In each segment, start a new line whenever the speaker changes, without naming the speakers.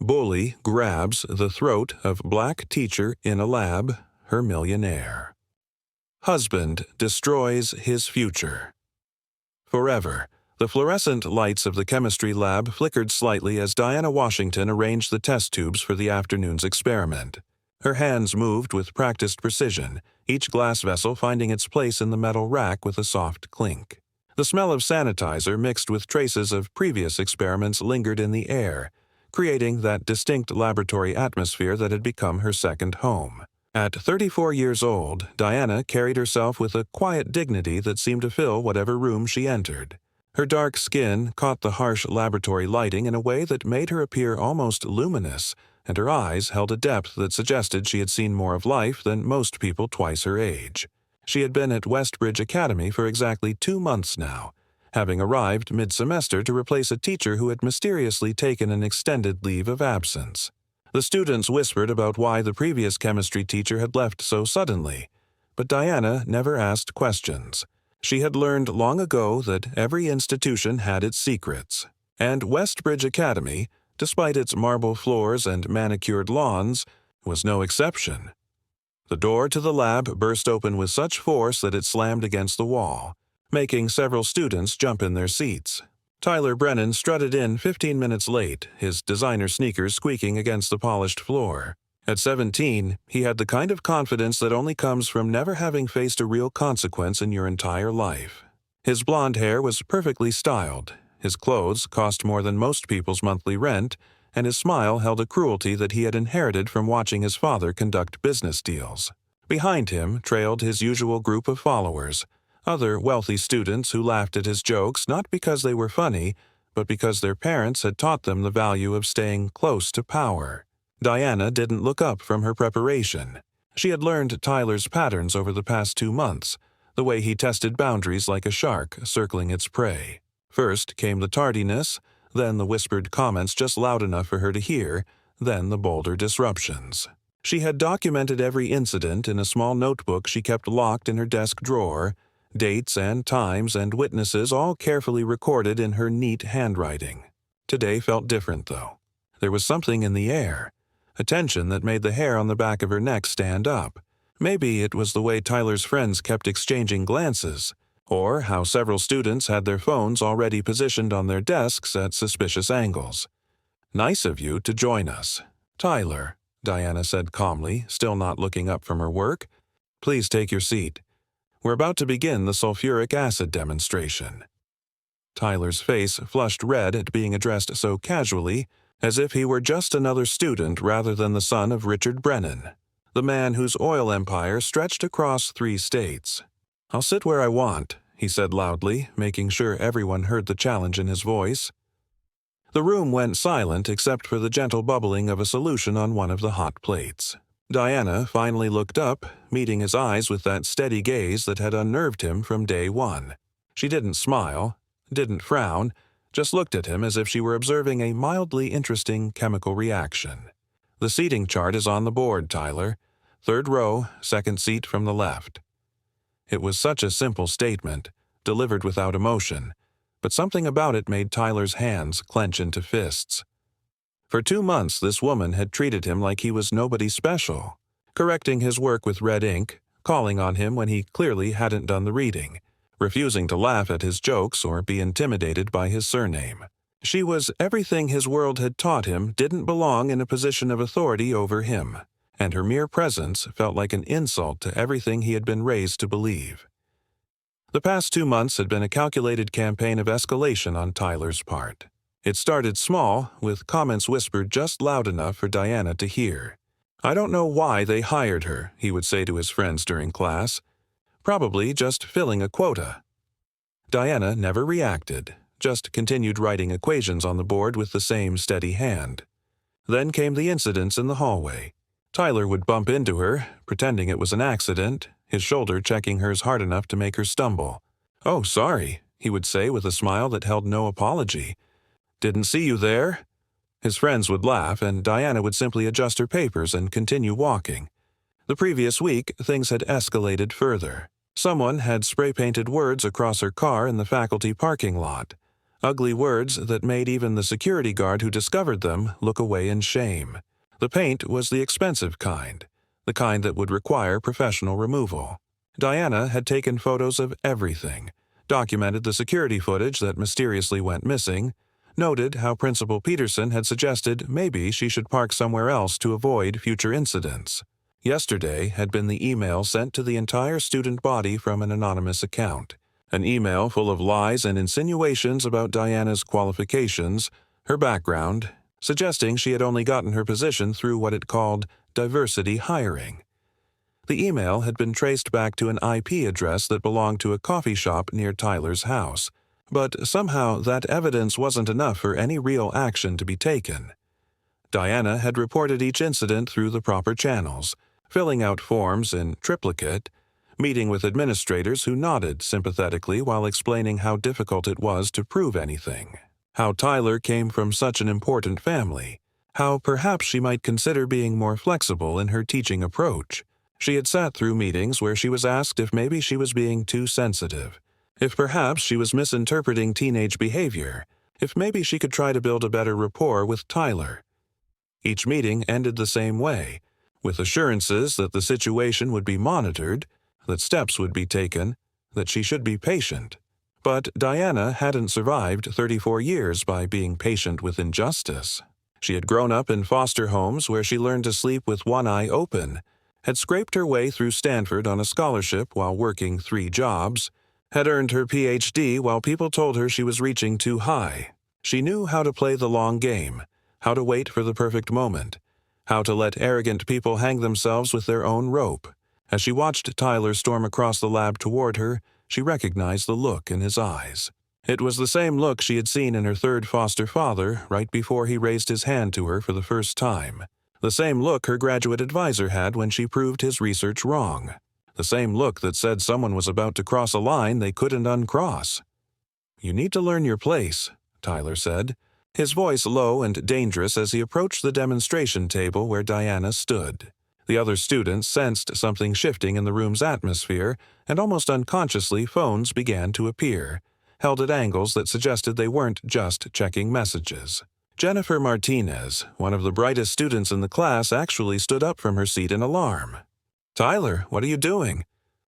Bully grabs the throat of black teacher in a lab, her millionaire. Husband destroys his future. Forever. The fluorescent lights of the chemistry lab flickered slightly as Diana Washington arranged the test tubes for the afternoon's experiment. Her hands moved with practiced precision, each glass vessel finding its place in the metal rack with a soft clink. The smell of sanitizer mixed with traces of previous experiments lingered in the air, creating that distinct laboratory atmosphere that had become her second home. At 34 years old, Diana carried herself with a quiet dignity that seemed to fill whatever room she entered. Her dark skin caught the harsh laboratory lighting in a way that made her appear almost luminous, and her eyes held a depth that suggested she had seen more of life than most people twice her age. She had been at Westbridge Academy for exactly 2 months now, having arrived mid-semester to replace a teacher who had mysteriously taken an extended leave of absence. The students whispered about why the previous chemistry teacher had left so suddenly, but Diana never asked questions. She had learned long ago that every institution had its secrets, and Westbridge Academy, despite its marble floors and manicured lawns, was no exception. The door to the lab burst open with such force that it slammed against the wall, making several students jump in their seats. Tyler Brennan strutted in 15 minutes late, his designer sneakers squeaking against the polished floor. At 17, he had the kind of confidence that only comes from never having faced a real consequence in your entire life. His blonde hair was perfectly styled, his clothes cost more than most people's monthly rent, and his smile held a cruelty that he had inherited from watching his father conduct business deals. Behind him trailed his usual group of followers, other wealthy students who laughed at his jokes not because they were funny, but because their parents had taught them the value of staying close to power. Diana didn't look up from her preparation. She had learned Tyler's patterns over the past 2 months, the way he tested boundaries like a shark circling its prey. First came the tardiness, then the whispered comments just loud enough for her to hear, then the bolder disruptions. She had documented every incident in a small notebook she kept locked in her desk drawer, dates and times and witnesses all carefully recorded in her neat handwriting. Today felt different, though. There was something in the air, a tension that made the hair on the back of her neck stand up. Maybe it was the way Tyler's friends kept exchanging glances, or how several students had their phones already positioned on their desks at suspicious angles. "Nice of you to join us. Tyler," Diana said calmly, still not looking up from her work. "Please take your seat. We're about to begin the sulfuric acid demonstration." Tyler's face flushed red at being addressed so casually, as if he were just another student rather than the son of Richard Brennan, the man whose oil empire stretched across 3 states. "I'll sit where I want," he said loudly, making sure everyone heard the challenge in his voice. The room went silent except for the gentle bubbling of a solution on one of the hot plates. Diana finally looked up, meeting his eyes with that steady gaze that had unnerved him from day one. She didn't smile, didn't frown, just looked at him as if she were observing a mildly interesting chemical reaction. "The seating chart is on the board, Tyler. 3rd row, 2nd seat from the left." It was such a simple statement, delivered without emotion, but something about it made Tyler's hands clench into fists. For 2 months, this woman had treated him like he was nobody special, correcting his work with red ink, calling on him when he clearly hadn't done the reading, refusing to laugh at his jokes or be intimidated by his surname. She was everything his world had taught him didn't belong in a position of authority over him, and her mere presence felt like an insult to everything he had been raised to believe. The past 2 months had been a calculated campaign of escalation on Tyler's part. It started small, with comments whispered just loud enough for Diana to hear. "I don't know why they hired her," he would say to his friends during class. "Probably just filling a quota." Diana never reacted, just continued writing equations on the board with the same steady hand. Then came the incidents in the hallway. Tyler would bump into her, pretending it was an accident, his shoulder checking hers hard enough to make her stumble. "Oh, sorry," he would say with a smile that held no apology. "Didn't see you there." His friends would laugh, and Diana would simply adjust her papers and continue walking. The previous week, things had escalated further. Someone had spray-painted words across her car in the faculty parking lot. Ugly words that made even the security guard who discovered them look away in shame. The paint was the expensive kind, the kind that would require professional removal. Diana had taken photos of everything, documented the security footage that mysteriously went missing, noted how Principal Peterson had suggested maybe she should park somewhere else to avoid future incidents. Yesterday had been the email sent to the entire student body from an anonymous account, an email full of lies and insinuations about Diana's qualifications, her background, suggesting she had only gotten her position through what it called diversity hiring. The email had been traced back to an IP address that belonged to a coffee shop near Tyler's house, but somehow that evidence wasn't enough for any real action to be taken. Diana had reported each incident through the proper channels, filling out forms in triplicate, meeting with administrators who nodded sympathetically while explaining how difficult it was to prove anything, how Tyler came from such an important family, how perhaps she might consider being more flexible in her teaching approach. She had sat through meetings where she was asked if maybe she was being too sensitive, if perhaps she was misinterpreting teenage behavior, if maybe she could try to build a better rapport with Tyler. Each meeting ended the same way, with assurances that the situation would be monitored, that steps would be taken, that she should be patient. But Diana hadn't survived 34 years by being patient with injustice. She had grown up in foster homes where she learned to sleep with one eye open, had scraped her way through Stanford on a scholarship while working 3 jobs, had earned her PhD while people told her she was reaching too high. She knew how to play the long game, how to wait for the perfect moment, how to let arrogant people hang themselves with their own rope. As she watched Tyler storm across the lab toward her, she recognized the look in his eyes. It was the same look she had seen in her third foster father right before he raised his hand to her for the first time. The same look her graduate advisor had when she proved his research wrong. The same look that said someone was about to cross a line they couldn't uncross. "You need to learn your place," Tyler said, his voice low and dangerous as he approached the demonstration table where Diana stood. The other students sensed something shifting in the room's atmosphere, and almost unconsciously phones began to appear, held at angles that suggested they weren't just checking messages. Jennifer Martinez, one of the brightest students in the class, actually stood up from her seat in alarm. "Tyler, what are you doing?"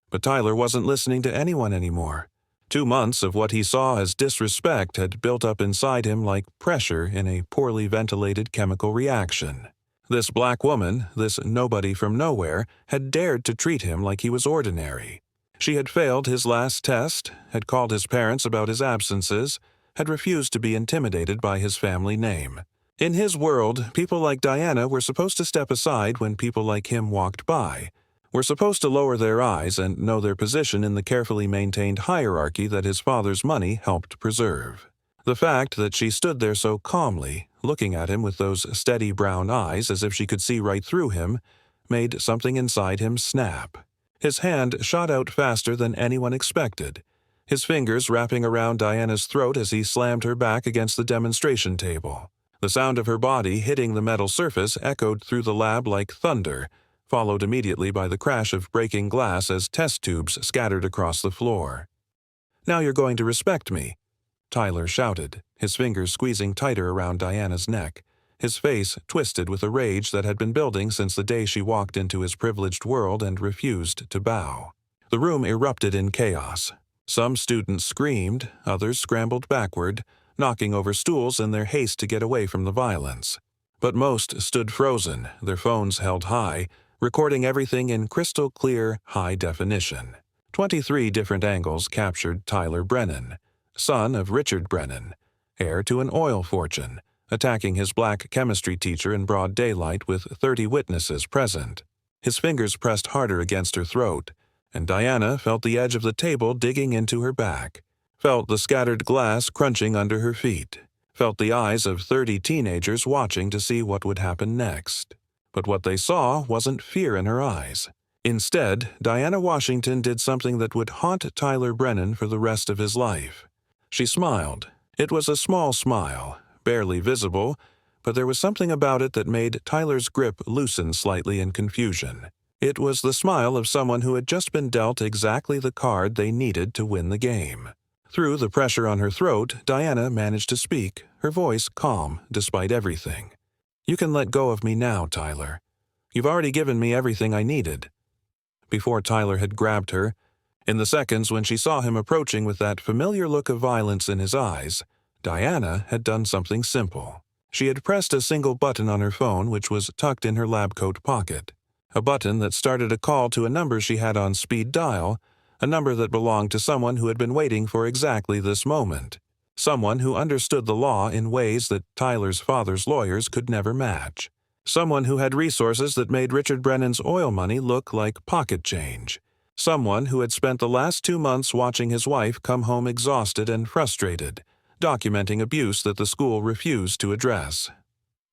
But Tyler wasn't listening to anyone anymore. 2 months of what he saw as disrespect had built up inside him like pressure in a poorly ventilated chemical reaction. This black woman, this nobody from nowhere, had dared to treat him like he was ordinary. She had failed his last test, had called his parents about his absences, had refused to be intimidated by his family name. In his world, people like Diana were supposed to step aside when people like him walked by, were supposed to lower their eyes and know their position in the carefully maintained hierarchy that his father's money helped preserve. The fact that she stood there so calmly, looking at him with those steady brown eyes as if she could see right through him, made something inside him snap. His hand shot out faster than anyone expected, his fingers wrapping around Diana's throat as he slammed her back against the demonstration table. The sound of her body hitting the metal surface echoed through the lab like thunder, followed immediately by the crash of breaking glass as test tubes scattered across the floor. "Now you're going to respect me," Tyler shouted, his fingers squeezing tighter around Diana's neck, his face twisted with a rage that had been building since the day she walked into his privileged world and refused to bow. The room erupted in chaos. Some students screamed, others scrambled backward, knocking over stools in their haste to get away from the violence. But most stood frozen, their phones held high, recording everything in crystal-clear, high definition. 23 different angles captured Tyler Brennan, son of Richard Brennan, heir to an oil fortune, attacking his black chemistry teacher in broad daylight with 30 witnesses present. His fingers pressed harder against her throat, and Diana felt the edge of the table digging into her back, felt the scattered glass crunching under her feet, felt the eyes of 30 teenagers watching to see what would happen next. But what they saw wasn't fear in her eyes. Instead, Diana Washington did something that would haunt Tyler Brennan for the rest of his life. She smiled. It was a small smile, barely visible, but there was something about it that made Tyler's grip loosen slightly in confusion. It was the smile of someone who had just been dealt exactly the card they needed to win the game. Through the pressure on her throat, Diana managed to speak, her voice calm despite everything. "You can let go of me now, Tyler. You've already given me everything I needed." Before Tyler had grabbed her, in the seconds when she saw him approaching with that familiar look of violence in his eyes, Diana had done something simple. She had pressed a single button on her phone which was tucked in her lab coat pocket. A button that started a call to a number she had on speed dial, a number that belonged to someone who had been waiting for exactly this moment. Someone who understood the law in ways that Tyler's father's lawyers could never match. Someone who had resources that made Richard Brennan's oil money look like pocket change. Someone who had spent the last 2 months watching his wife come home exhausted and frustrated, documenting abuse that the school refused to address.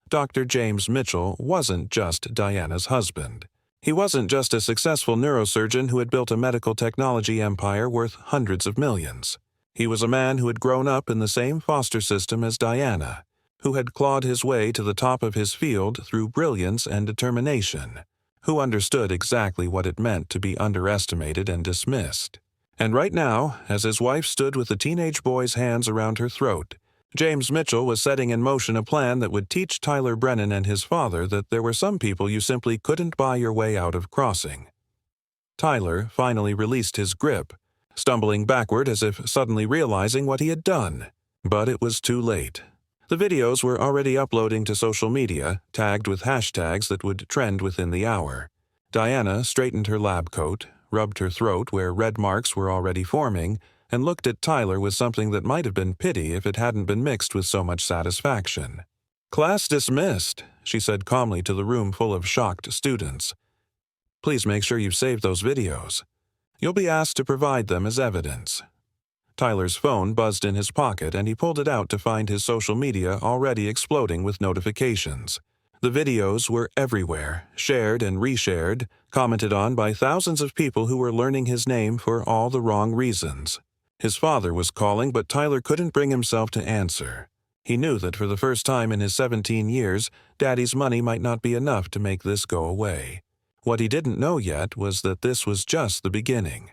Dr. James Mitchell wasn't just Diana's husband. He wasn't just a successful neurosurgeon who had built a medical technology empire worth hundreds of millions. He was a man who had grown up in the same foster system as Diana, who had clawed his way to the top of his field through brilliance and determination, who understood exactly what it meant to be underestimated and dismissed. And right now, as his wife stood with the teenage boy's hands around her throat, James Mitchell was setting in motion a plan that would teach Tyler Brennan and his father that there were some people you simply couldn't buy your way out of crossing. Tyler finally released his grip, stumbling backward as if suddenly realizing what he had done. But it was too late. The videos were already uploading to social media, tagged with hashtags that would trend within the hour. Diana straightened her lab coat, rubbed her throat where red marks were already forming, and looked at Tyler with something that might have been pity if it hadn't been mixed with so much satisfaction. "Class dismissed," she said calmly to the room full of shocked students. "Please make sure you've saved those videos. You'll be asked to provide them as evidence." Tyler's phone buzzed in his pocket and he pulled it out to find his social media already exploding with notifications. The videos were everywhere, shared and reshared, commented on by thousands of people who were learning his name for all the wrong reasons. His father was calling, but Tyler couldn't bring himself to answer. He knew that for the first time in his 17 years, Daddy's money might not be enough to make this go away. What he didn't know yet was that this was just the beginning.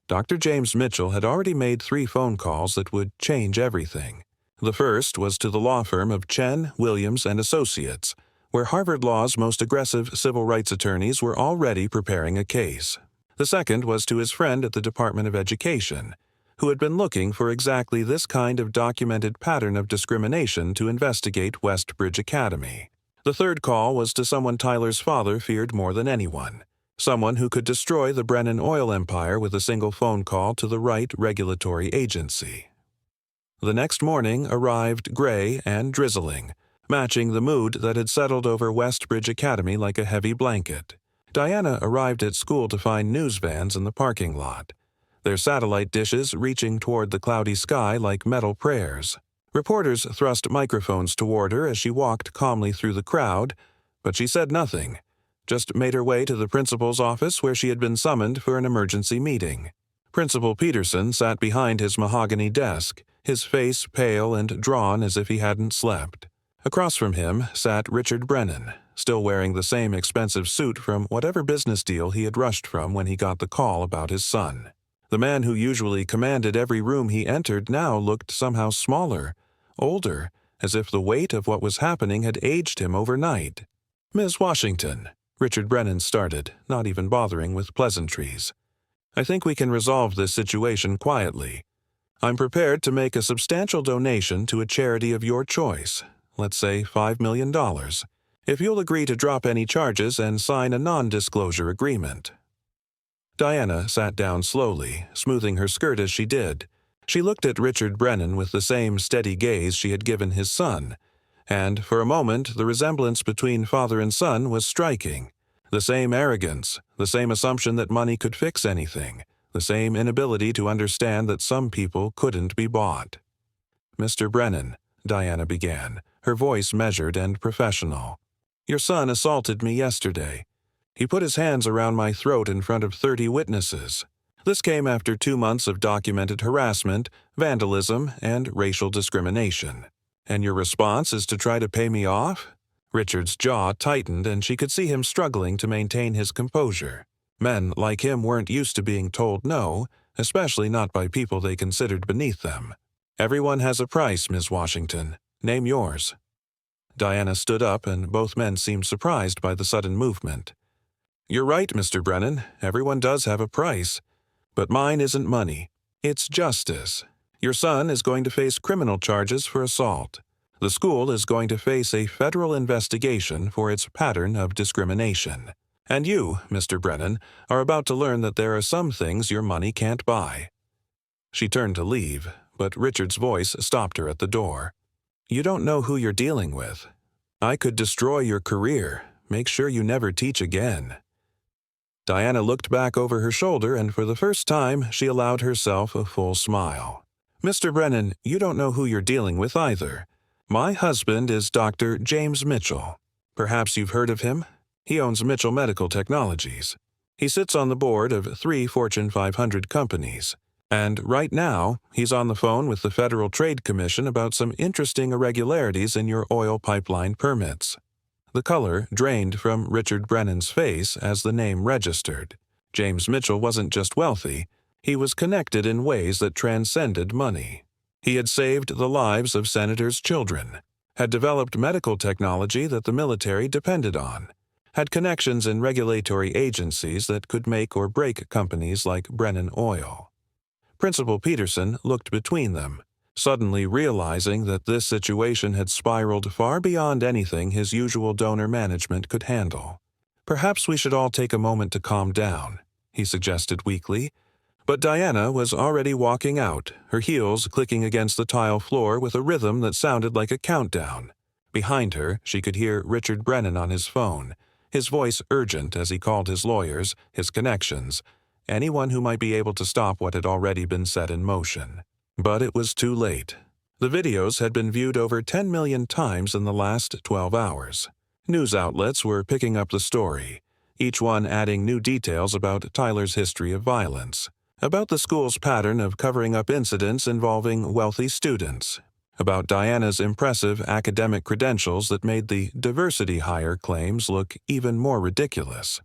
Dr. James Mitchell had already made 3 phone calls that would change everything. The first was to the law firm of Chen, Williams, and Associates, where Harvard Law's most aggressive civil rights attorneys were already preparing a case. The second was to his friend at the Department of Education, who had been looking for exactly this kind of documented pattern of discrimination to investigate Westbridge Academy. The third call was to someone Tyler's father feared more than anyone. Someone who could destroy the Brennan oil empire with a single phone call to the right regulatory agency. The next morning arrived gray and drizzling, matching the mood that had settled over Westbridge Academy like a heavy blanket. Diana arrived at school to find news vans in the parking lot, their satellite dishes reaching toward the cloudy sky like metal prayers. Reporters thrust microphones toward her as she walked calmly through the crowd, but she said nothing. Just made her way to the principal's office where she had been summoned for an emergency meeting. Principal Peterson sat behind his mahogany desk, his face pale and drawn as if he hadn't slept. Across from him sat Richard Brennan, still wearing the same expensive suit from whatever business deal he had rushed from when he got the call about his son. The man who usually commanded every room he entered now looked somehow smaller, older, as if the weight of what was happening had aged him overnight. "Ms. Washington," Richard Brennan started, not even bothering with pleasantries. "I think we can resolve this situation quietly. I'm prepared to make a substantial donation to a charity of your choice, let's say $5 million, if you'll agree to drop any charges and sign a non-disclosure agreement." Diana sat down slowly, smoothing her skirt as she did. She looked at Richard Brennan with the same steady gaze she had given his son, and for a moment the resemblance between father and son was striking. The same arrogance, the same assumption that money could fix anything, the same inability to understand that some people couldn't be bought. "Mr. Brennan," Diana began, her voice measured and professional, "your son assaulted me yesterday. He put his hands around my throat in front of 30 witnesses. This came after 2 months of documented harassment, vandalism, and racial discrimination. And your response is to try to pay me off?" Richard's jaw tightened and she could see him struggling to maintain his composure. Men like him weren't used to being told no, especially not by people they considered beneath them. "Everyone has a price, Ms. Washington. Name yours." Diana stood up, and both men seemed surprised by the sudden movement. "You're right, Mr. Brennan. Everyone does have a price. But mine isn't money. It's justice. Your son is going to face criminal charges for assault. The school is going to face a federal investigation for its pattern of discrimination. And you, Mr. Brennan, are about to learn that there are some things your money can't buy." She turned to leave, but Richard's voice stopped her at the door. "You don't know who you're dealing with. I could destroy your career, make sure you never teach again." Diana looked back over her shoulder, and for the first time she allowed herself a full smile. "Mr. Brennan, you don't know who you're dealing with either. My husband is Dr. James Mitchell. Perhaps you've heard of him? He owns Mitchell Medical Technologies. He sits on the board of 3 Fortune 500 companies. And right now, he's on the phone with the Federal Trade Commission about some interesting irregularities in your oil pipeline permits." The color drained from Richard Brennan's face as the name registered. James Mitchell wasn't just wealthy, he was connected in ways that transcended money. He had saved the lives of senators' children, had developed medical technology that the military depended on, had connections in regulatory agencies that could make or break companies like Brennan Oil. Principal Peterson looked between them, suddenly realizing that this situation had spiraled far beyond anything his usual donor management could handle. "Perhaps we should all take a moment to calm down," he suggested weakly. But Diana was already walking out, her heels clicking against the tile floor with a rhythm that sounded like a countdown. Behind her, she could hear Richard Brennan on his phone, his voice urgent as he called his lawyers, his connections, anyone who might be able to stop what had already been set in motion. But it was too late. The videos had been viewed over 10 million times in the last 12 hours. News outlets were picking up the story, each one adding new details about Tyler's history of violence, about the school's pattern of covering up incidents involving wealthy students, about Diana's impressive academic credentials that made the diversity hire claims look even more ridiculous.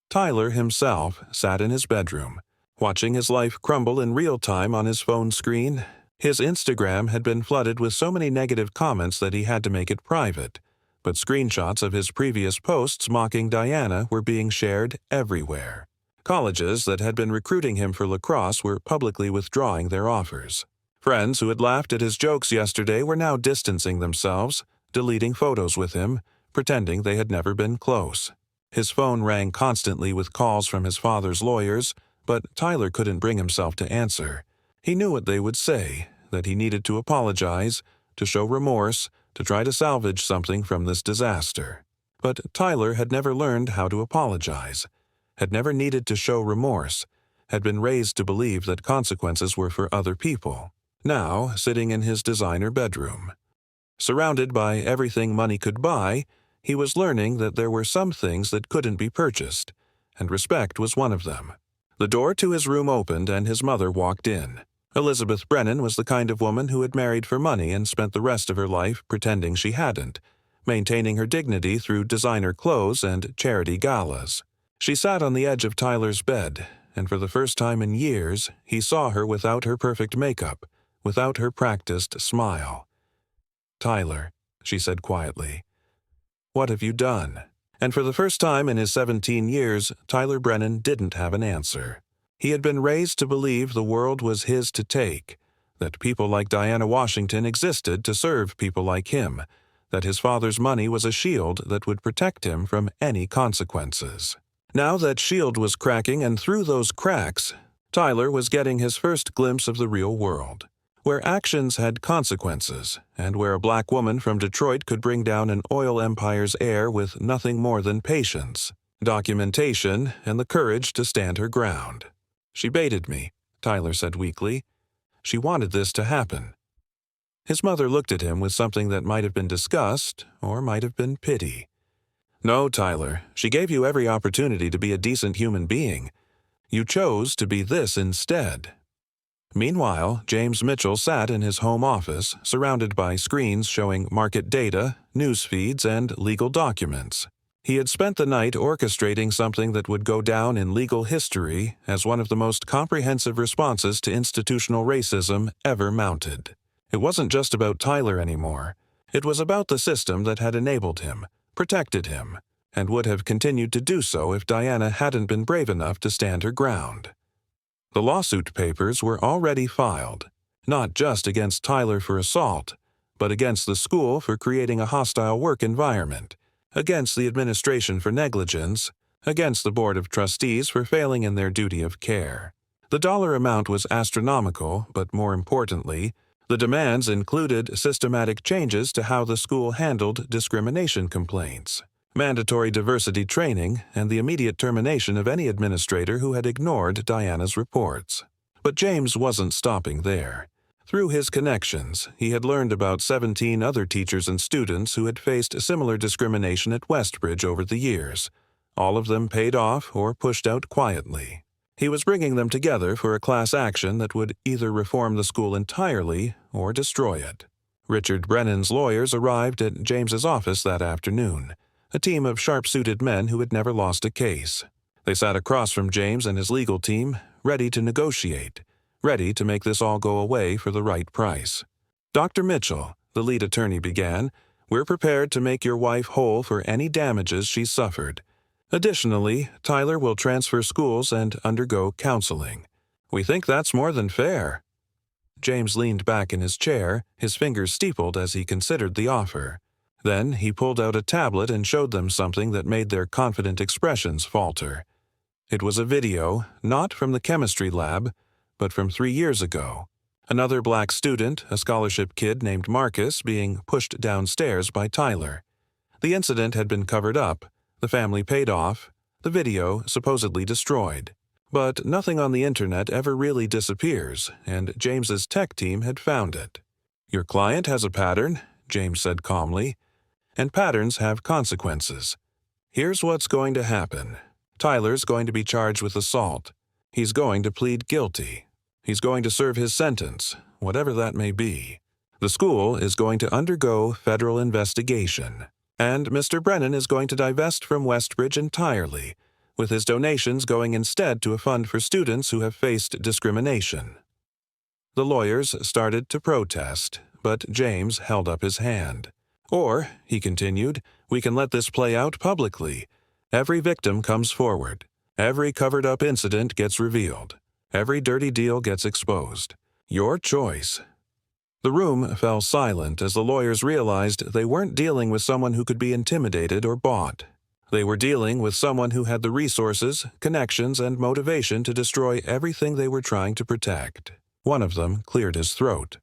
Tyler himself sat in his bedroom, watching his life crumble in real time on his phone screen. His Instagram had been flooded with so many negative comments that he had to make it private, but screenshots of his previous posts mocking Diana were being shared everywhere. Colleges that had been recruiting him for lacrosse were publicly withdrawing their offers. Friends who had laughed at his jokes yesterday were now distancing themselves, deleting photos with him, pretending they had never been close. His phone rang constantly with calls from his father's lawyers, but Tyler couldn't bring himself to answer. He knew what they would say, that he needed to apologize, to show remorse, to try to salvage something from this disaster. But Tyler had never learned how to apologize, had never needed to show remorse, had been raised to believe that consequences were for other people. Now, sitting in his designer bedroom, surrounded by everything money could buy, he was learning that there were some things that couldn't be purchased, and respect was one of them. The door to his room opened and his mother walked in. Elizabeth Brennan was the kind of woman who had married for money and spent the rest of her life pretending she hadn't, maintaining her dignity through designer clothes and charity galas. She sat on the edge of Tyler's bed, and for the first time in years, he saw her without her perfect makeup, without her practiced smile. "Tyler," she said quietly, "what have you done?" And for the first time in his 17 years, Tyler Brennan didn't have an answer. He had been raised to believe the world was his to take, that people like Diana Washington existed to serve people like him, that his father's money was a shield that would protect him from any consequences. Now that shield was cracking, and through those cracks, Tyler was getting his first glimpse of the real world, where actions had consequences, and where a black woman from Detroit could bring down an oil empire's heir with nothing more than patience, documentation, and the courage to stand her ground. "She baited me," Tyler said weakly. "She wanted this to happen." His mother looked at him with something that might have been disgust or might have been pity. "No, Tyler, she gave you every opportunity to be a decent human being. You chose to be this instead." Meanwhile, James Mitchell sat in his home office, surrounded by screens showing market data, news feeds, and legal documents. He had spent the night orchestrating something that would go down in legal history as one of the most comprehensive responses to institutional racism ever mounted. It wasn't just about Tyler anymore. It was about the system that had enabled him, protected him, and would have continued to do so if Diana hadn't been brave enough to stand her ground. The lawsuit papers were already filed, not just against Tyler for assault, but against the school for creating a hostile work environment, against the administration for negligence, against the Board of Trustees for failing in their duty of care. The dollar amount was astronomical, but more importantly, the demands included systematic changes to how the school handled discrimination complaints, mandatory diversity training, and the immediate termination of any administrator who had ignored Diana's reports. But James wasn't stopping there. Through his connections, he had learned about 17 other teachers and students who had faced similar discrimination at Westbridge over the years. All of them paid off or pushed out quietly. He was bringing them together for a class action that would either reform the school entirely or destroy it. Richard Brennan's lawyers arrived at James's office that afternoon, a team of sharp-suited men who had never lost a case. They sat across from James and his legal team, ready to negotiate, ready to make this all go away for the right price. "Dr. Mitchell," the lead attorney began, "we're prepared to make your wife whole for any damages she's suffered. Additionally, Tyler will transfer schools and undergo counseling. We think that's more than fair." James leaned back in his chair, his fingers steepled as he considered the offer. Then he pulled out a tablet and showed them something that made their confident expressions falter. It was a video, not from the chemistry lab, but from 3 years ago. Another black student, a scholarship kid named Marcus, being pushed downstairs by Tyler. The incident had been covered up, the family paid off, the video supposedly destroyed. But nothing on the internet ever really disappears, and James's tech team had found it. "Your client has a pattern," James said calmly, "and patterns have consequences. Here's what's going to happen. Tyler's going to be charged with assault. He's going to plead guilty. He's going to serve his sentence, whatever that may be. The school is going to undergo federal investigation. And Mr. Brennan is going to divest from Westbridge entirely, with his donations going instead to a fund for students who have faced discrimination." The lawyers started to protest, but James held up his hand. "Or," he continued, "we can let this play out publicly. Every victim comes forward. Every covered-up incident gets revealed. Every dirty deal gets exposed. Your choice." The room fell silent as the lawyers realized they weren't dealing with someone who could be intimidated or bought. They were dealing with someone who had the resources, connections, and motivation to destroy everything they were trying to protect. One of them cleared his throat.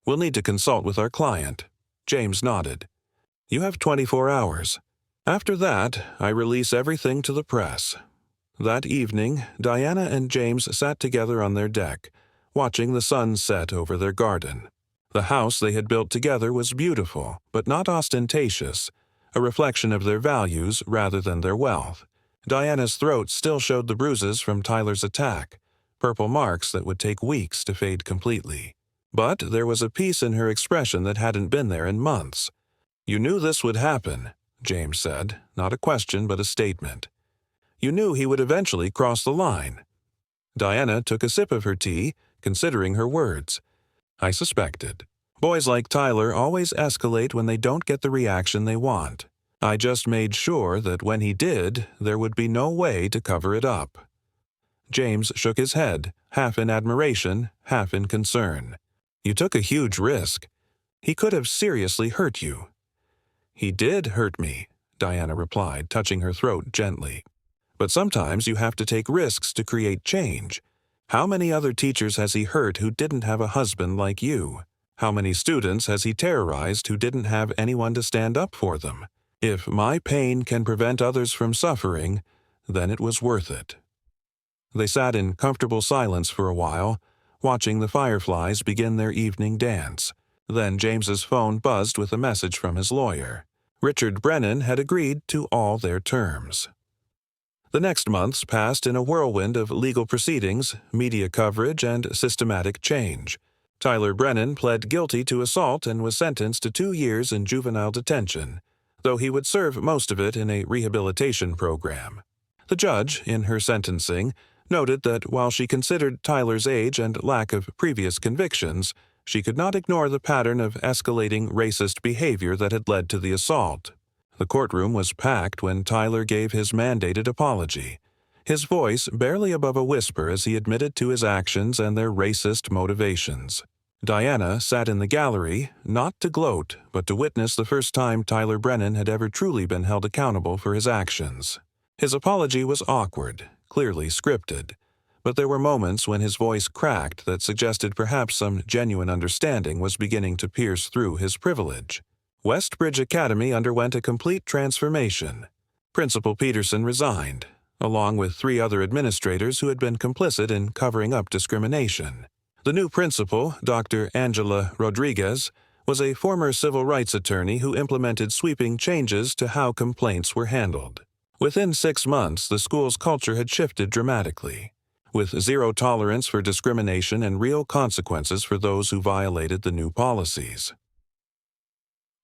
"We'll need to consult with our client." James nodded. "You have 24 hours. After that, I release everything to the press." That evening, Diana and James sat together on their deck, watching the sun set over their garden. The house they had built together was beautiful, but not ostentatious, a reflection of their values rather than their wealth. Diana's throat still showed the bruises from Tyler's attack, purple marks that would take weeks to fade completely. But there was a peace in her expression that hadn't been there in months. "You knew this would happen," James said, not a question but a statement. "You knew he would eventually cross the line." Diana took a sip of her tea, considering her words. "I suspected. Boys like Tyler always escalate when they don't get the reaction they want. I just made sure that when he did, there would be no way to cover it up." James shook his head, half in admiration, half in concern. "You took a huge risk. He could have seriously hurt you." "He did hurt me," Diana replied, touching her throat gently. "But sometimes you have to take risks to create change. How many other teachers has he hurt who didn't have a husband like you? How many students has he terrorized who didn't have anyone to stand up for them? If my pain can prevent others from suffering, then it was worth it." They sat in comfortable silence for a while, watching the fireflies begin their evening dance. Then James's phone buzzed with a message from his lawyer. Richard Brennan had agreed to all their terms. The next months passed in a whirlwind of legal proceedings, media coverage, and systematic change. Tyler Brennan pled guilty to assault and was sentenced to 2 years in juvenile detention. though he would serve most of it in a rehabilitation program. The judge, in her sentencing, noted that while she considered Tyler's age and lack of previous convictions, she could not ignore the pattern of escalating racist behavior that had led to the assault. The courtroom was packed when Tyler gave his mandated apology, his voice barely above a whisper as he admitted to his actions and their racist motivations. Diana sat in the gallery, not to gloat, but to witness the first time Tyler Brennan had ever truly been held accountable for his actions. His apology was awkward, clearly scripted, but there were moments when his voice cracked that suggested perhaps some genuine understanding was beginning to pierce through his privilege. Westbridge Academy underwent a complete transformation. Principal Peterson resigned, along with 3 other administrators who had been complicit in covering up discrimination. The new principal, Dr. Angela Rodriguez, was a former civil rights attorney who implemented sweeping changes to how complaints were handled. Within 6 months, the school's culture had shifted dramatically, with zero tolerance for discrimination and real consequences for those who violated the new policies.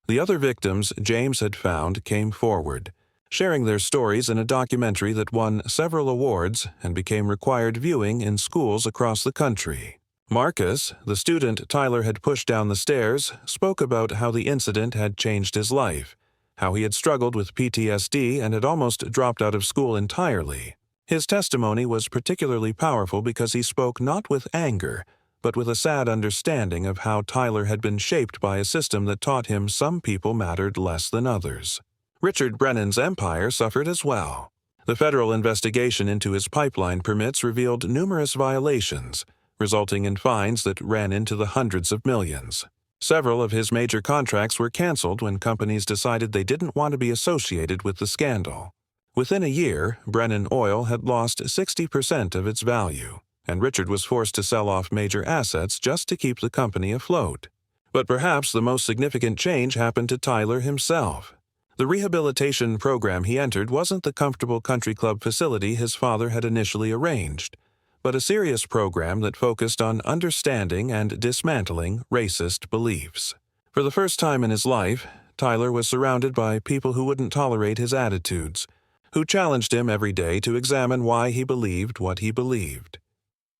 The other victims James had found came forward, sharing their stories in a documentary that won several awards and became required viewing in schools across the country. Marcus, the student Tyler had pushed down the stairs, spoke about how the incident had changed his life, how he had struggled with PTSD and had almost dropped out of school entirely. His testimony was particularly powerful because he spoke not with anger, but with a sad understanding of how Tyler had been shaped by a system that taught him some people mattered less than others. Richard Brennan's empire suffered as well. The federal investigation into his pipeline permits revealed numerous violations, resulting in fines that ran into the hundreds of millions. Several of his major contracts were canceled when companies decided they didn't want to be associated with the scandal. Within a year, Brennan Oil had lost 60% of its value, and Richard was forced to sell off major assets just to keep the company afloat. But perhaps the most significant change happened to Tyler himself. The rehabilitation program he entered wasn't the comfortable country club facility his father had initially arranged, but a serious program that focused on understanding and dismantling racist beliefs. For the first time in his life, Tyler was surrounded by people who wouldn't tolerate his attitudes, who challenged him every day to examine why he believed what he believed.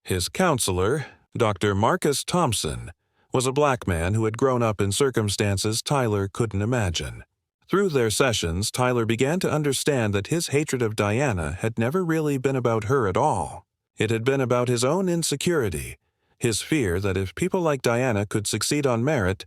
His counselor, Dr. Marcus Thompson, was a black man who had grown up in circumstances Tyler couldn't imagine. Through their sessions, Tyler began to understand that his hatred of Diana had never really been about her at all. It had been about his own insecurity, his fear that if people like Diana could succeed on merit,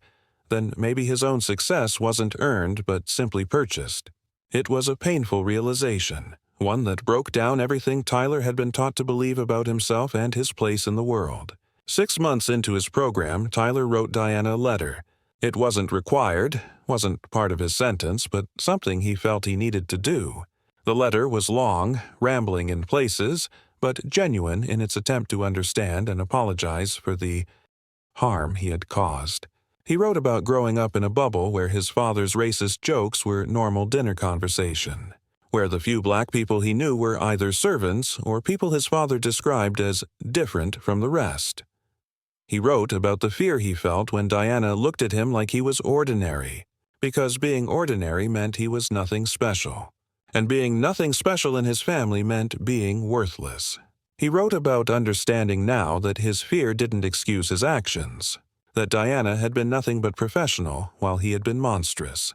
then maybe his own success wasn't earned but simply purchased. It was a painful realization, one that broke down everything Tyler had been taught to believe about himself and his place in the world. 6 months into his program, Tyler wrote Diana a letter. It wasn't required, wasn't part of his sentence, but something he felt he needed to do. The letter was long, rambling in places, but genuine in its attempt to understand and apologize for the harm he had caused. He wrote about growing up in a bubble where his father's racist jokes were normal dinner conversation, where the few black people he knew were either servants or people his father described as different from the rest. He wrote about the fear he felt when Diana looked at him like he was ordinary, because being ordinary meant he was nothing special, and being nothing special in his family meant being worthless. He wrote about understanding now that his fear didn't excuse his actions, that Diana had been nothing but professional while he had been monstrous.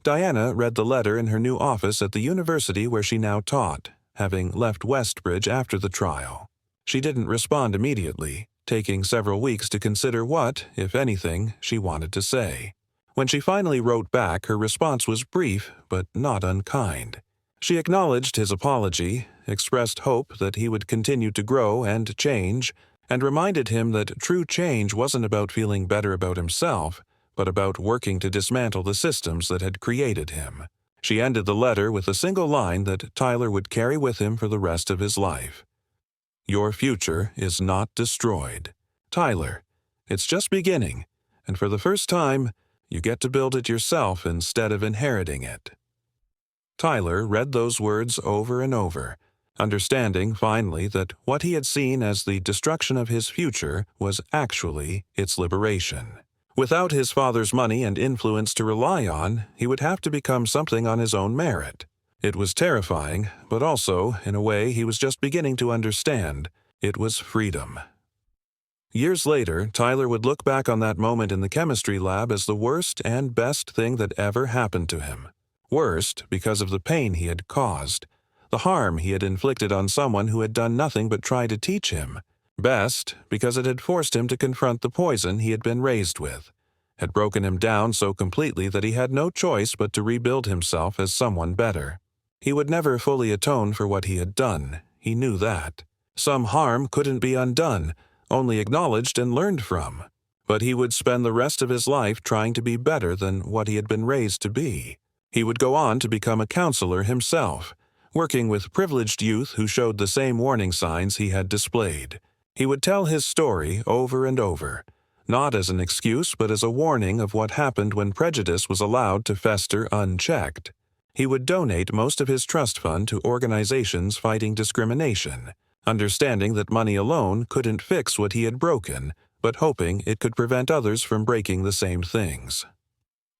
Diana read the letter in her new office at the university where she now taught, having left Westbridge after the trial. She didn't respond immediately, taking several weeks to consider what, if anything, she wanted to say. When she finally wrote back, her response was brief but not unkind. She acknowledged his apology, expressed hope that he would continue to grow and change, and reminded him that true change wasn't about feeling better about himself, but about working to dismantle the systems that had created him. She ended the letter with a single line that Tyler would carry with him for the rest of his life. "Your future is not destroyed. Tyler, it's just beginning, and for the first time, you get to build it yourself instead of inheriting it." Tyler read those words over and over, understanding finally that what he had seen as the destruction of his future was actually its liberation. Without his father's money and influence to rely on, he would have to become something on his own merit. It was terrifying, but also, in a way he was just beginning to understand. It was freedom. Years later, Tyler would look back on that moment in the chemistry lab as the worst and best thing that ever happened to him. Worst because of the pain he had caused, the harm he had inflicted on someone who had done nothing but try to teach him. Best because it had forced him to confront the poison he had been raised with, had broken him down so completely that he had no choice but to rebuild himself as someone better. He would never fully atone for what he had done, he knew that. Some harm couldn't be undone, only acknowledged and learned from. But he would spend the rest of his life trying to be better than what he had been raised to be. He would go on to become a counselor himself, working with privileged youth who showed the same warning signs he had displayed. He would tell his story over and over, not as an excuse but as a warning of what happened when prejudice was allowed to fester unchecked. He would donate most of his trust fund to organizations fighting discrimination, understanding that money alone couldn't fix what he had broken, but hoping it could prevent others from breaking the same things.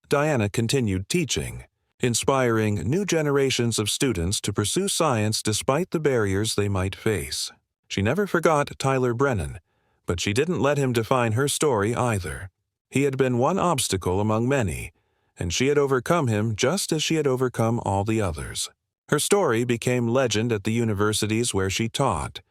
Diana continued teaching, inspiring new generations of students to pursue science despite the barriers they might face. She never forgot Tyler Brennan, but she didn't let him define her story either. He had been one obstacle among many, and she had overcome him just as she had overcome all the others. Her story became legend at the universities where she taught,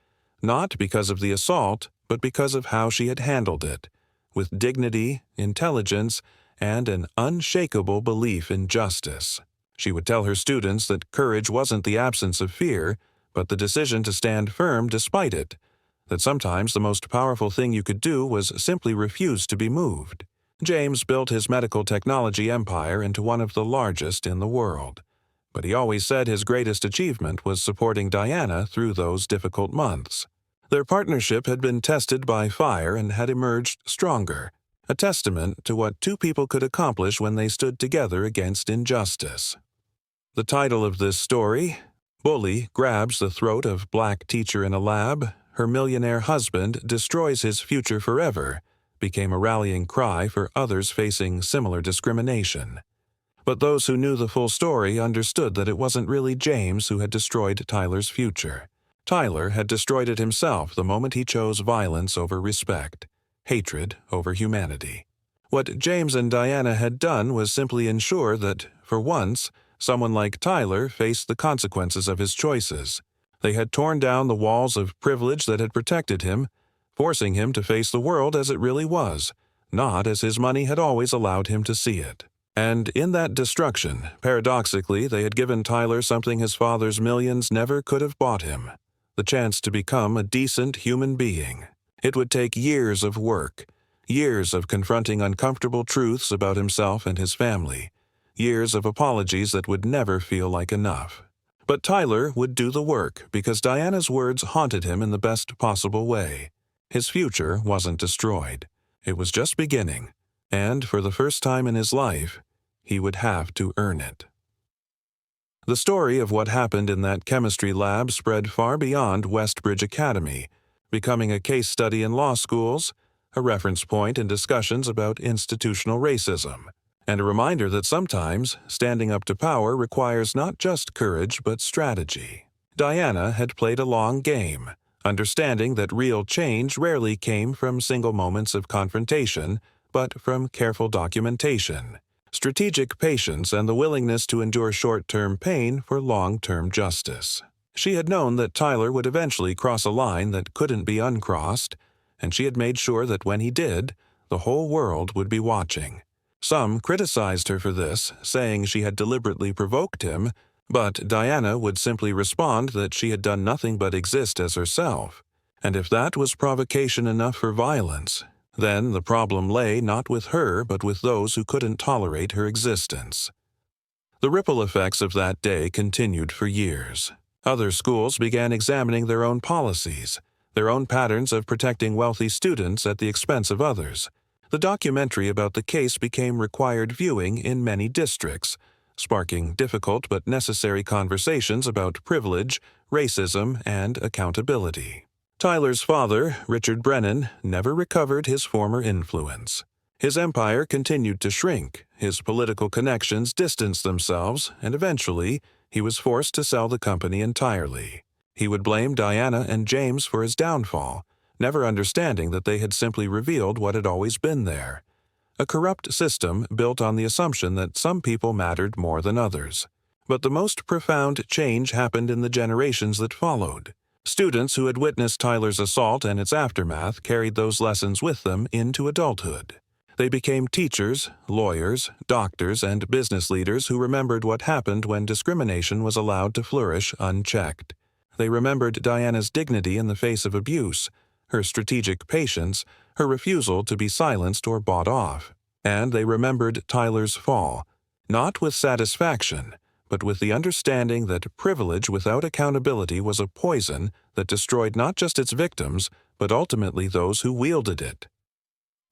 not because of the assault, but because of how she had handled it, with dignity, intelligence, and an unshakable belief in justice. She would tell her students that courage wasn't the absence of fear, but the decision to stand firm despite it, that sometimes the most powerful thing you could do was simply refuse to be moved. James built his medical technology empire into one of the largest in the world, but he always said his greatest achievement was supporting Diana through those difficult months. Their partnership had been tested by fire and had emerged stronger, a testament to what two people could accomplish when they stood together against injustice. The title of this story, Bully Grabs the Throat of Black Teacher in a Lab, Her Millionaire Husband Destroys His Future Forever, became a rallying cry for others facing similar discrimination. But those who knew the full story understood that it wasn't really James who had destroyed Tyler's future. Tyler had destroyed it himself the moment he chose violence over respect, hatred over humanity. What James and Diana had done was simply ensure that, for once, someone like Tyler faced the consequences of his choices. They had torn down the walls of privilege that had protected him, forcing him to face the world as it really was, not as his money had always allowed him to see it. And in that destruction, paradoxically, they had given Tyler something his father's millions never could have bought him: the chance to become a decent human being. It would take years of work, years of confronting uncomfortable truths about himself and his family, years of apologies that would never feel like enough. But Tyler would do the work because Diana's words haunted him in the best possible way. His future wasn't destroyed. It was just beginning, and for the first time in his life, he would have to earn it. The story of what happened in that chemistry lab spread far beyond Westbridge Academy, becoming a case study in law schools, a reference point in discussions about institutional racism, and a reminder that sometimes standing up to power requires not just courage but strategy. Diana had played a long game, understanding that real change rarely came from single moments of confrontation, but from careful documentation, strategic patience, and the willingness to endure short-term pain for long-term justice. She had known that Tyler would eventually cross a line that couldn't be uncrossed, and she had made sure that when he did, the whole world would be watching. Some criticized her for this, saying she had deliberately provoked him, but Diana would simply respond that she had done nothing but exist as herself. And if that was provocation enough for violence, then the problem lay not with her but with those who couldn't tolerate her existence. The ripple effects of that day continued for years. Other schools began examining their own policies, their own patterns of protecting wealthy students at the expense of others. The documentary about the case became required viewing in many districts, sparking difficult but necessary conversations about privilege, racism, and accountability. Tyler's father, Richard Brennan, never recovered his former influence. His empire continued to shrink, his political connections distanced themselves, and eventually he was forced to sell the company entirely. He would blame Diana and James for his downfall, never understanding that they had simply revealed what had always been there. A corrupt system built on the assumption that some people mattered more than others. But the most profound change happened in the generations that followed. Students who had witnessed Tyler's assault and its aftermath carried those lessons with them into adulthood. They became teachers, lawyers, doctors, and business leaders who remembered what happened when discrimination was allowed to flourish unchecked. They remembered Diana's dignity in the face of abuse, her strategic patience, her refusal to be silenced or bought off. And they remembered Tyler's fall, not with satisfaction, but with the understanding that privilege without accountability was a poison that destroyed not just its victims, but ultimately those who wielded it.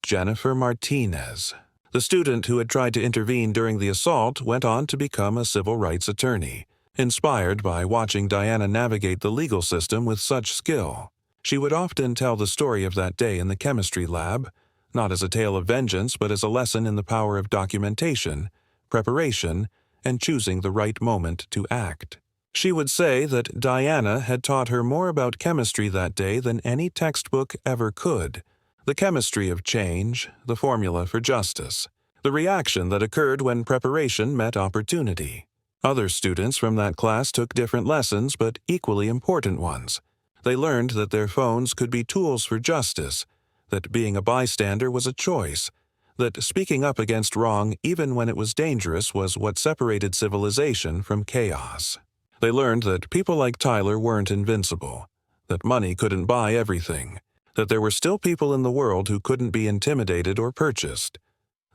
Jennifer Martinez. The student who had tried to intervene during the assault went on to become a civil rights attorney, inspired by watching Diana navigate the legal system with such skill. She would often tell the story of that day in the chemistry lab, not as a tale of vengeance but as a lesson in the power of documentation, preparation, and choosing the right moment to act. She would say that Diana had taught her more about chemistry that day than any textbook ever could. The chemistry of change, the formula for justice, the reaction that occurred when preparation met opportunity. Other students from that class took different lessons, but equally important ones. They learned that their phones could be tools for justice, that being a bystander was a choice, that speaking up against wrong even when it was dangerous was what separated civilization from chaos. They learned that people like Tyler weren't invincible, that money couldn't buy everything, that there were still people in the world who couldn't be intimidated or purchased.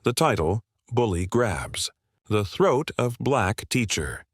The title, Bully Grabs, The Throat of Black Teacher.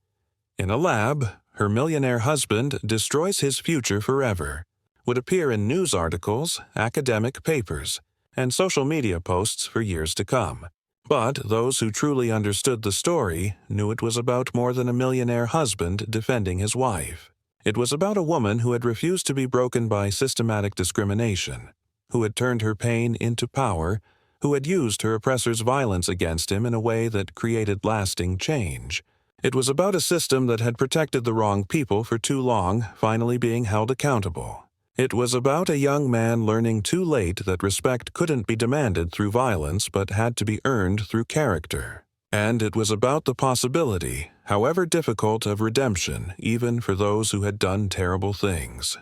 In a lab, her millionaire husband destroys his future forever, would appear in news articles, academic papers, and social media posts for years to come. But those who truly understood the story knew it was about more than a millionaire husband defending his wife. It was about a woman who had refused to be broken by systematic discrimination, who had turned her pain into power, who had used her oppressor's violence against him in a way that created lasting change. It was about a system that had protected the wrong people for too long, finally being held accountable. It was about a young man learning too late that respect couldn't be demanded through violence but had to be earned through character. And it was about the possibility, however difficult, of redemption, even for those who had done terrible things.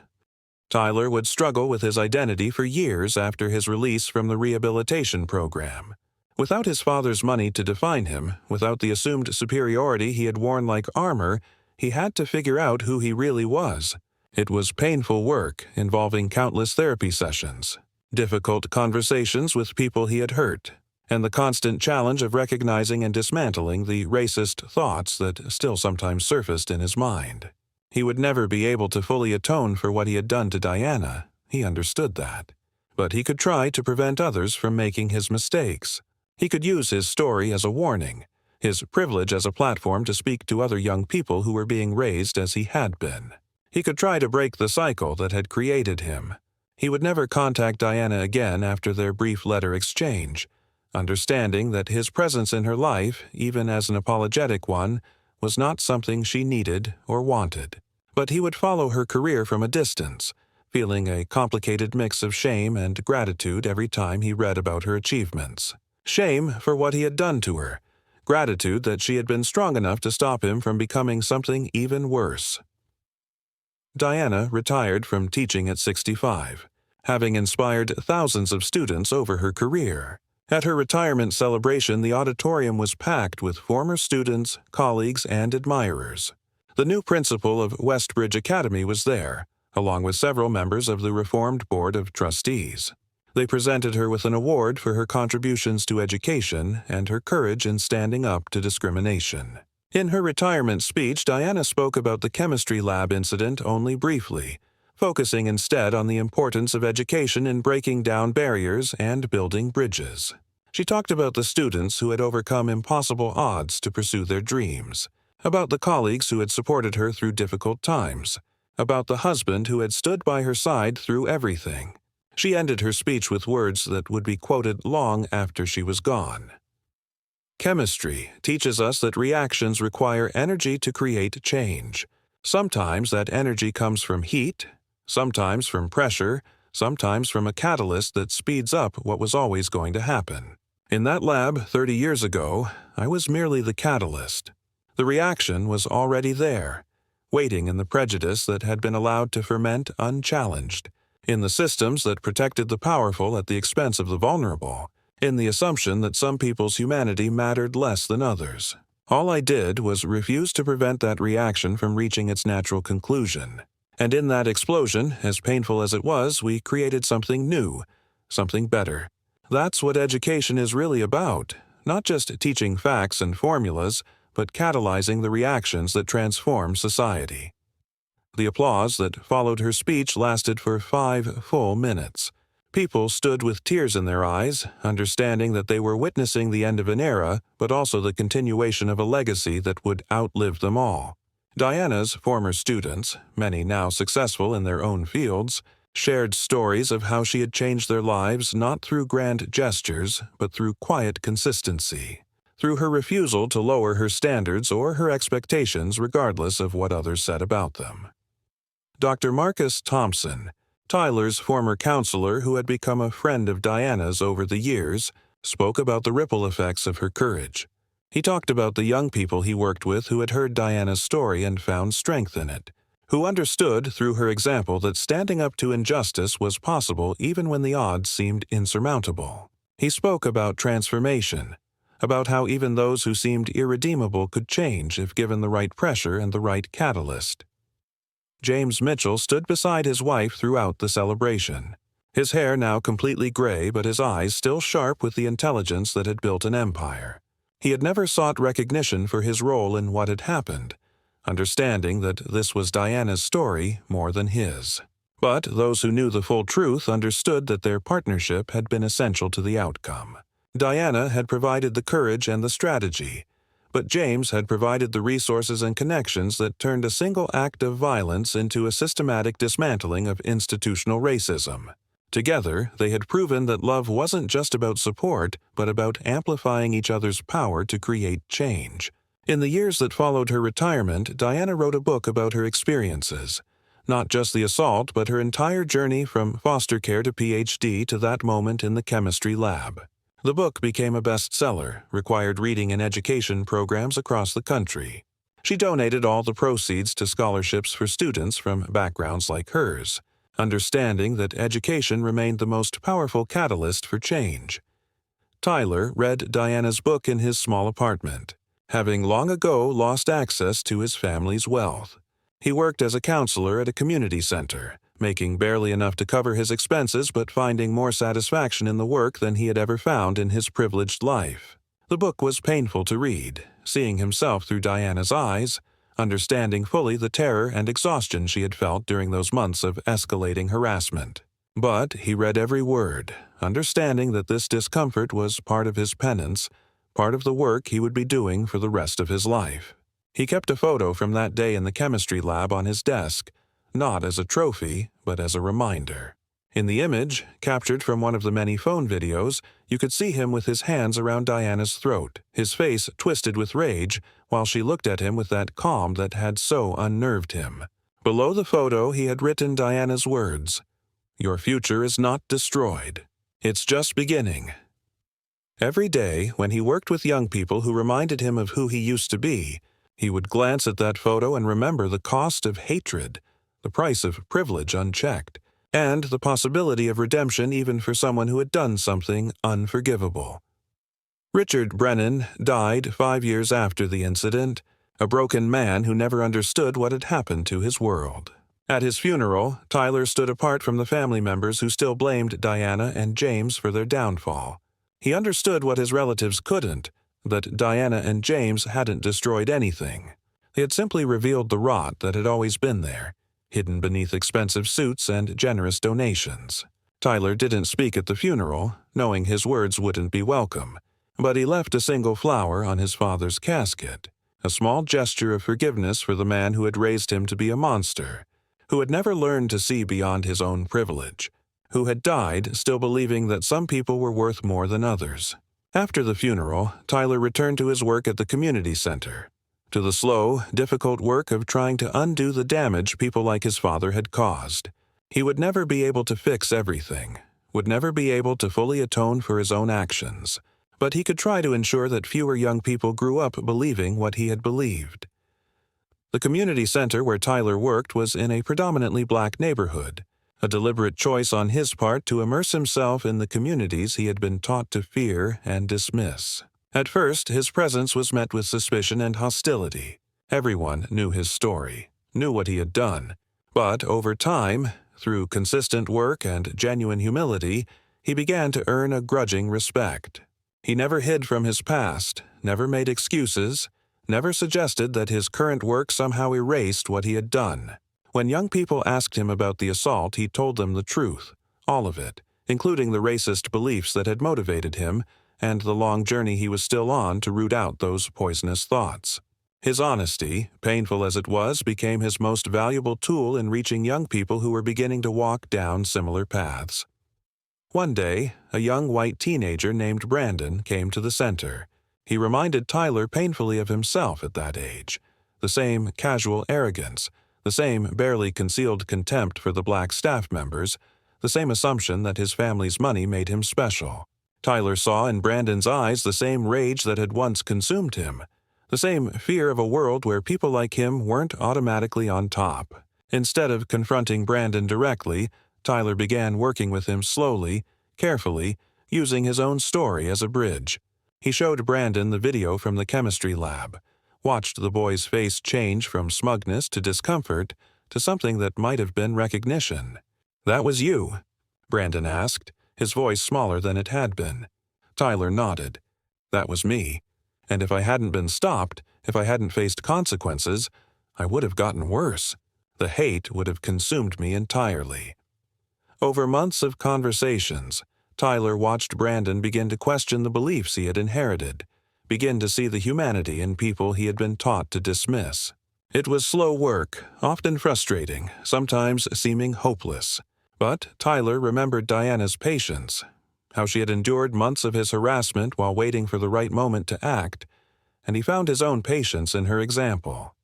Tyler would struggle with his identity for years after his release from the rehabilitation program. Without his father's money to define him, without the assumed superiority he had worn like armor, he had to figure out who he really was. It was painful work, involving countless therapy sessions, difficult conversations with people he had hurt, and the constant challenge of recognizing and dismantling the racist thoughts that still sometimes surfaced in his mind. He would never be able to fully atone for what he had done to Diana, he understood that. But he could try to prevent others from making his mistakes. He could use his story as a warning, his privilege as a platform to speak to other young people who were being raised as he had been. He could try to break the cycle that had created him. He would never contact Diana again after their brief letter exchange, understanding that his presence in her life, even as an apologetic one, was not something she needed or wanted. But he would follow her career from a distance, feeling a complicated mix of shame and gratitude every time he read about her achievements. Shame for what he had done to her, gratitude that she had been strong enough to stop him from becoming something even worse. Diana retired from teaching at 65, having inspired thousands of students over her career. At her retirement celebration, the auditorium was packed with former students, colleagues, and admirers. The new principal of Westbridge Academy was there, along with several members of the Reformed Board of Trustees. They presented her with an award for her contributions to education and her courage in standing up to discrimination. In her retirement speech, Diana spoke about the chemistry lab incident only briefly, focusing instead on the importance of education in breaking down barriers and building bridges. She talked about the students who had overcome impossible odds to pursue their dreams, about the colleagues who had supported her through difficult times, about the husband who had stood by her side through everything. She ended her speech with words that would be quoted long after she was gone. Chemistry teaches us that reactions require energy to create change. Sometimes that energy comes from heat, sometimes from pressure, sometimes from a catalyst that speeds up what was always going to happen. In that lab 30 years ago, I was merely the catalyst. The reaction was already there, waiting in the prejudice that had been allowed to ferment unchallenged, in the systems that protected the powerful at the expense of the vulnerable, in the assumption that some people's humanity mattered less than others. All I did was refuse to prevent that reaction from reaching its natural conclusion. And in that explosion, as painful as it was, we created something new, something better. That's what education is really about, not just teaching facts and formulas, but catalyzing the reactions that transform society. The applause that followed her speech lasted for 5 full minutes. People stood with tears in their eyes, understanding that they were witnessing the end of an era, but also the continuation of a legacy that would outlive them all. Diana's former students, many now successful in their own fields, shared stories of how she had changed their lives not through grand gestures, but through quiet consistency, through her refusal to lower her standards or her expectations regardless of what others said about them. Dr. Marcus Thompson, Tyler's former counselor who had become a friend of Diana's over the years, spoke about the ripple effects of her courage. He talked about the young people he worked with who had heard Diana's story and found strength in it, who understood through her example that standing up to injustice was possible even when the odds seemed insurmountable. He spoke about transformation, about how even those who seemed irredeemable could change if given the right pressure and the right catalyst. James Mitchell stood beside his wife throughout the celebration, his hair now completely gray but his eyes still sharp with the intelligence that had built an empire. He had never sought recognition for his role in what had happened, understanding that this was Diana's story more than his. But those who knew the full truth understood that their partnership had been essential to the outcome. Diana had provided the courage and the strategy, but James had provided the resources and connections that turned a single act of violence into a systematic dismantling of institutional racism. Together, they had proven that love wasn't just about support, but about amplifying each other's power to create change. In the years that followed her retirement, Diana wrote a book about her experiences. Not just the assault, but her entire journey from foster care to PhD to that moment in the chemistry lab. The book became a bestseller, required reading in education programs across the country. She donated all the proceeds to scholarships for students from backgrounds like hers, understanding that education remained the most powerful catalyst for change. Tyler read Diana's book in his small apartment, having long ago lost access to his family's wealth. He worked as a counselor at a community center, making barely enough to cover his expenses but finding more satisfaction in the work than he had ever found in his privileged life. The book was painful to read, seeing himself through Diana's eyes, understanding fully the terror and exhaustion she had felt during those months of escalating harassment. But he read every word, understanding that this discomfort was part of his penance, part of the work he would be doing for the rest of his life. He kept a photo from that day in the chemistry lab on his desk, not as a trophy, but as a reminder. In the image, captured from one of the many phone videos, you could see him with his hands around Diana's throat, his face twisted with rage, while she looked at him with that calm that had so unnerved him. Below the photo, he had written Diana's words, "Your future is not destroyed. It's just beginning." Every day, when he worked with young people who reminded him of who he used to be, he would glance at that photo and remember the cost of hatred, the price of privilege unchecked, and the possibility of redemption even for someone who had done something unforgivable. Richard Brennan died 5 years after the incident, a broken man who never understood what had happened to his world. At his funeral, Tyler stood apart from the family members who still blamed Diana and James for their downfall. He understood what his relatives couldn't, that Diana and James hadn't destroyed anything. They had simply revealed the rot that had always been there, hidden beneath expensive suits and generous donations. Tyler didn't speak at the funeral, knowing his words wouldn't be welcome, but he left a single flower on his father's casket, a small gesture of forgiveness for the man who had raised him to be a monster, who had never learned to see beyond his own privilege, who had died still believing that some people were worth more than others. After the funeral, Tyler returned to his work at the community center, to the slow, difficult work of trying to undo the damage people like his father had caused. He would never be able to fix everything, would never be able to fully atone for his own actions, but he could try to ensure that fewer young people grew up believing what he had believed. The community center where Tyler worked was in a predominantly black neighborhood, a deliberate choice on his part to immerse himself in the communities he had been taught to fear and dismiss. At first, his presence was met with suspicion and hostility. Everyone knew his story, knew what he had done. But over time, through consistent work and genuine humility, he began to earn a grudging respect. He never hid from his past, never made excuses, never suggested that his current work somehow erased what he had done. When young people asked him about the assault, he told them the truth, all of it, including the racist beliefs that had motivated him and the long journey he was still on to root out those poisonous thoughts. His honesty, painful as it was, became his most valuable tool in reaching young people who were beginning to walk down similar paths. One day, a young white teenager named Brandon came to the center. He reminded Tyler painfully of himself at that age, the same casual arrogance, the same barely concealed contempt for the black staff members, the same assumption that his family's money made him special. Tyler saw in Brandon's eyes the same rage that had once consumed him, the same fear of a world where people like him weren't automatically on top. Instead of confronting Brandon directly, Tyler began working with him slowly, carefully, using his own story as a bridge. He showed Brandon the video from the chemistry lab, watched the boy's face change from smugness to discomfort to something that might have been recognition. "That was you?" Brandon asked, his voice smaller than it had been. Tyler nodded. "That was me. And if I hadn't been stopped, if I hadn't faced consequences, I would have gotten worse. The hate would have consumed me entirely." Over months of conversations, Tyler watched Brandon begin to question the beliefs he had inherited, begin to see the humanity in people he had been taught to dismiss. It was slow work, often frustrating, sometimes seeming hopeless. But Tyler remembered Diana's patience, how she had endured months of his harassment while waiting for the right moment to act, and he found his own patience in her example.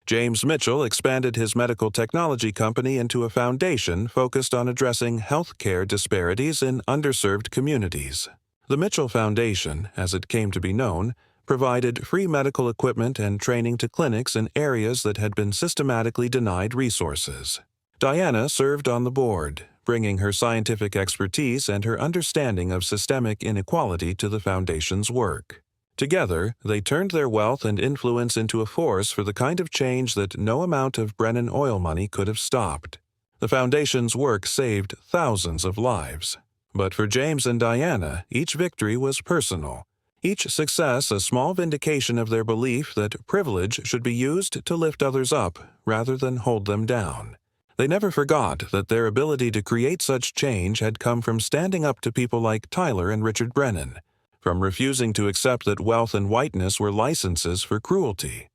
James Mitchell expanded his medical technology company into a foundation focused on addressing healthcare disparities in underserved communities. The Mitchell Foundation, as it came to be known, provided free medical equipment and training to clinics in areas that had been systematically denied resources. Diana served on the board, bringing her scientific expertise and her understanding of systemic inequality to the Foundation's work. Together, they turned their wealth and influence into a force for the kind of change that no amount of Brennan oil money could have stopped. The Foundation's work saved thousands of lives. But for James and Diana, each victory was personal, each success a small vindication of their belief that privilege should be used to lift others up rather than hold them down. They never forgot that their ability to create such change had come from standing up to people like Tyler and Richard Brennan, from refusing to accept that wealth and whiteness were licenses for cruelty.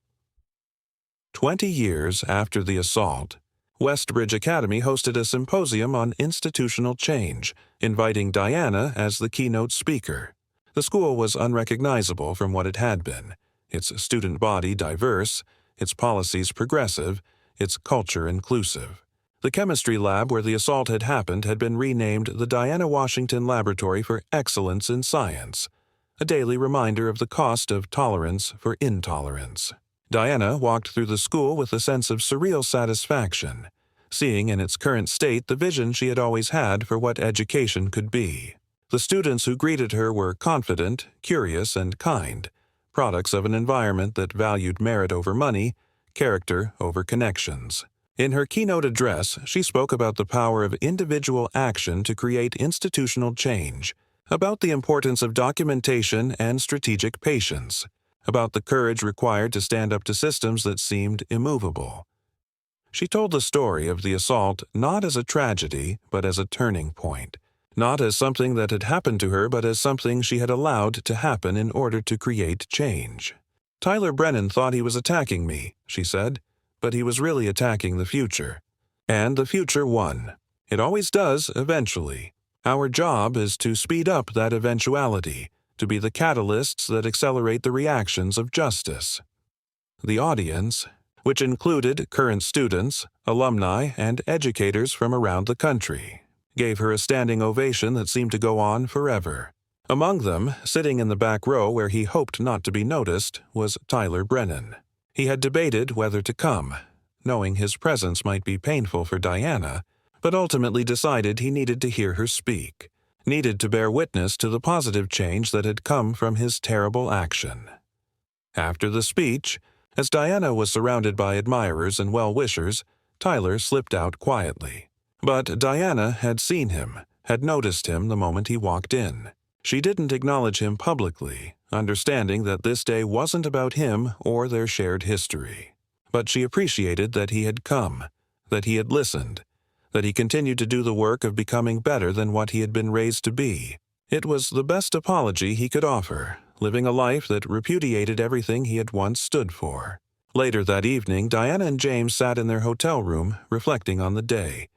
20 years after the assault, Westbridge Academy hosted a symposium on institutional change, inviting Diana as the keynote speaker. The school was unrecognizable from what it had been, its student body diverse, its policies progressive, its culture inclusive. The chemistry lab where the assault had happened had been renamed the Diana Washington Laboratory for Excellence in Science, a daily reminder of the cost of tolerance for intolerance. Diana walked through the school with a sense of surreal satisfaction, seeing in its current state the vision she had always had for what education could be. The students who greeted her were confident, curious, and kind, products of an environment that valued merit over money, character over connections. In her keynote address, she spoke about the power of individual action to create institutional change, about the importance of documentation and strategic patience, about the courage required to stand up to systems that seemed immovable. She told the story of the assault not as a tragedy, but as a turning point, not as something that had happened to her, but as something she had allowed to happen in order to create change. "Tyler Brennan thought he was attacking me," she said, "but he was really attacking the future. And the future won. It always does eventually. Our job is to speed up that eventuality, to be the catalysts that accelerate the reactions of justice. The audience, which included current students, alumni, and educators from around the country, gave her a standing ovation that seemed to go on forever. Among them, sitting in the back row where he hoped not to be noticed, was Tyler Brennan. He had debated whether to come, knowing his presence might be painful for Diana, but ultimately decided he needed to hear her speak, needed to bear witness to the positive change that had come from his terrible action. After the speech, as Diana was surrounded by admirers and well-wishers, Tyler slipped out quietly. But Diana had seen him, had noticed him the moment he walked in. She didn't acknowledge him publicly, understanding that this day wasn't about him or their shared history. But she appreciated that he had come, that he had listened, that he continued to do the work of becoming better than what he had been raised to be. It was the best apology he could offer, living a life that repudiated everything he had once stood for. Later that evening, Diana and James sat in their hotel room, reflecting on the day.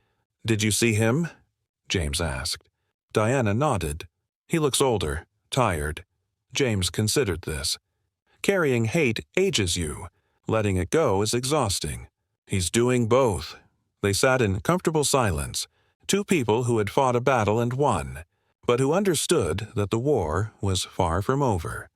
"Did you see him?" James asked. Diana nodded. "He looks older, tired." James considered this. "Carrying hate ages you. Letting it go is exhausting." "He's doing both." They sat in comfortable silence, two people who had fought a battle and won, but who understood that the war was far from over.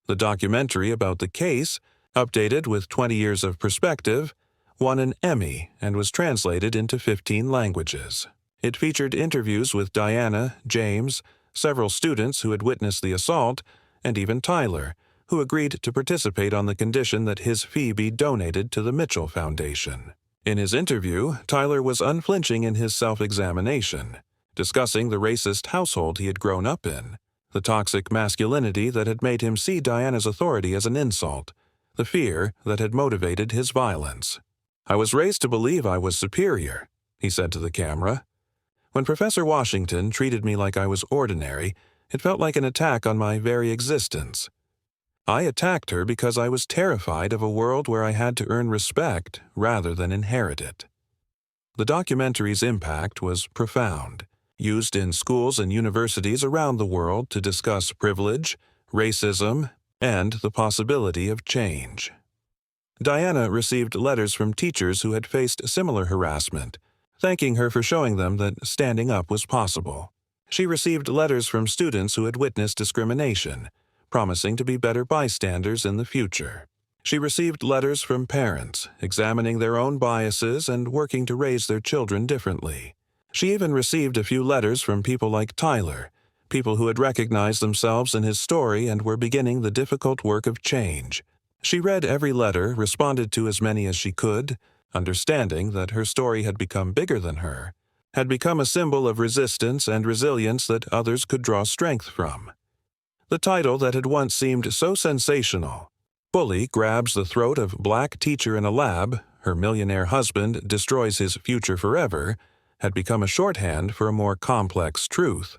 The documentary about the case, updated with 20 years of perspective, won an Emmy and was translated into 15 languages. It featured interviews with Diana, James, several students who had witnessed the assault, and even Tyler, who agreed to participate on the condition that his fee be donated to the Mitchell Foundation. In his interview, Tyler was unflinching in his self-examination, discussing the racist household he had grown up in, the toxic masculinity that had made him see Diana's authority as an insult, the fear that had motivated his violence. "I was raised to believe I was superior," he said to the camera. "When Professor Washington treated me like I was ordinary, it felt like an attack on my very existence. I attacked her because I was terrified of a world where I had to earn respect rather than inherit it." The documentary's impact was profound, used in schools and universities around the world to discuss privilege, racism, and the possibility of change. Diana received letters from teachers who had faced similar harassment, thanking her for showing them that standing up was possible. She received letters from students who had witnessed discrimination, promising to be better bystanders in the future. She received letters from parents, examining their own biases and working to raise their children differently. She even received a few letters from people like Tyler, people who had recognized themselves in his story and were beginning the difficult work of change. She read every letter, responded to as many as she could, understanding that her story had become bigger than her, had become a symbol of resistance and resilience that others could draw strength from. The title that had once seemed so sensational, "Bully Grabs the Throat of Black Teacher in a Lab, Her Millionaire Husband Destroys His Future Forever," had become a shorthand for a more complex truth.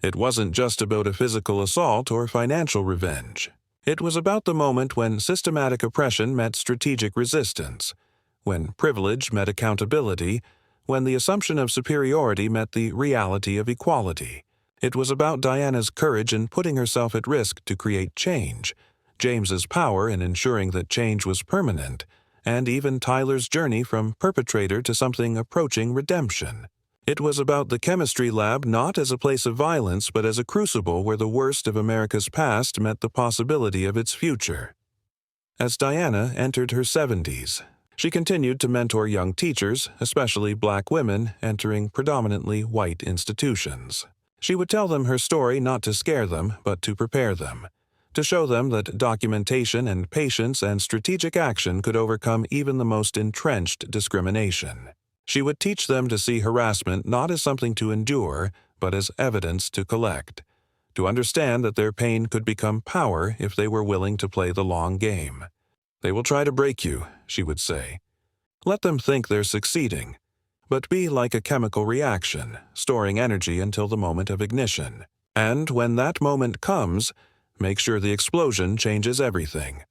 It wasn't just about a physical assault or financial revenge. It was about the moment when systematic oppression met strategic resistance, when privilege met accountability, when the assumption of superiority met the reality of equality. It was about Diana's courage in putting herself at risk to create change, James's power in ensuring that change was permanent, and even Tyler's journey from perpetrator to something approaching redemption. It was about the chemistry lab not as a place of violence but as a crucible where the worst of America's past met the possibility of its future. As Diana entered her 70s, she continued to mentor young teachers, especially black women entering predominantly white institutions. She would tell them her story not to scare them, but to prepare them, to show them that documentation and patience and strategic action could overcome even the most entrenched discrimination. She would teach them to see harassment not as something to endure, but as evidence to collect, to understand that their pain could become power if they were willing to play the long game. "They will try to break you," she would say. "Let them think they're succeeding. But be like a chemical reaction, storing energy until the moment of ignition. And when that moment comes, make sure the explosion changes everything."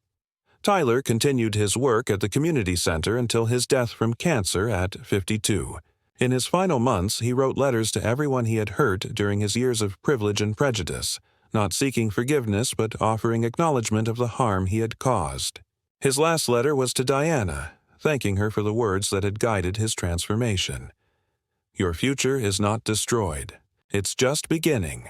Tyler continued his work at the community center until his death from cancer at 52. In his final months, he wrote letters to everyone he had hurt during his years of privilege and prejudice, not seeking forgiveness but offering acknowledgement of the harm he had caused. His last letter was to Diana, thanking her for the words that had guided his transformation. "Your future is not destroyed. It's just beginning."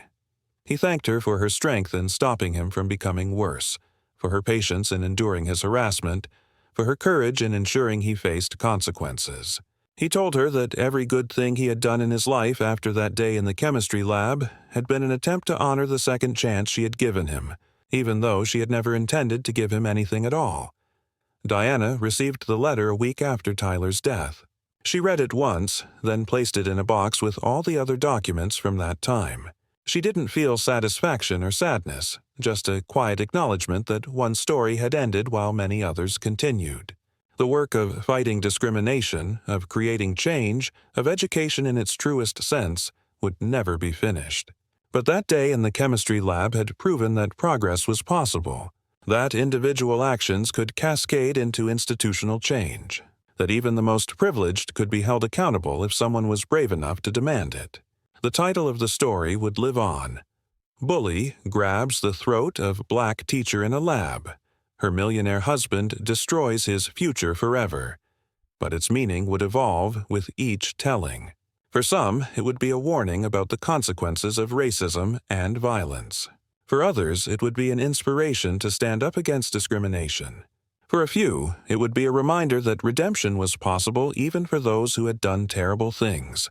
He thanked her for her strength in stopping him from becoming worse, for her patience in enduring his harassment, for her courage in ensuring he faced consequences. He told her that every good thing he had done in his life after that day in the chemistry lab had been an attempt to honor the second chance she had given him, even though she had never intended to give him anything at all. Diana received the letter a week after Tyler's death. She read it once, then placed it in a box with all the other documents from that time. She didn't feel satisfaction or sadness, just a quiet acknowledgement that one story had ended while many others continued. The work of fighting discrimination, of creating change, of education in its truest sense, would never be finished. But that day in the chemistry lab had proven that progress was possible, that individual actions could cascade into institutional change, that even the most privileged could be held accountable if someone was brave enough to demand it. The title of the story would live on. Bully grabs the throat of black teacher in a lab. Her millionaire husband destroys his future forever. But its meaning would evolve with each telling. For some, it would be a warning about the consequences of racism and violence. For others, it would be an inspiration to stand up against discrimination. For a few, it would be a reminder that redemption was possible even for those who had done terrible things.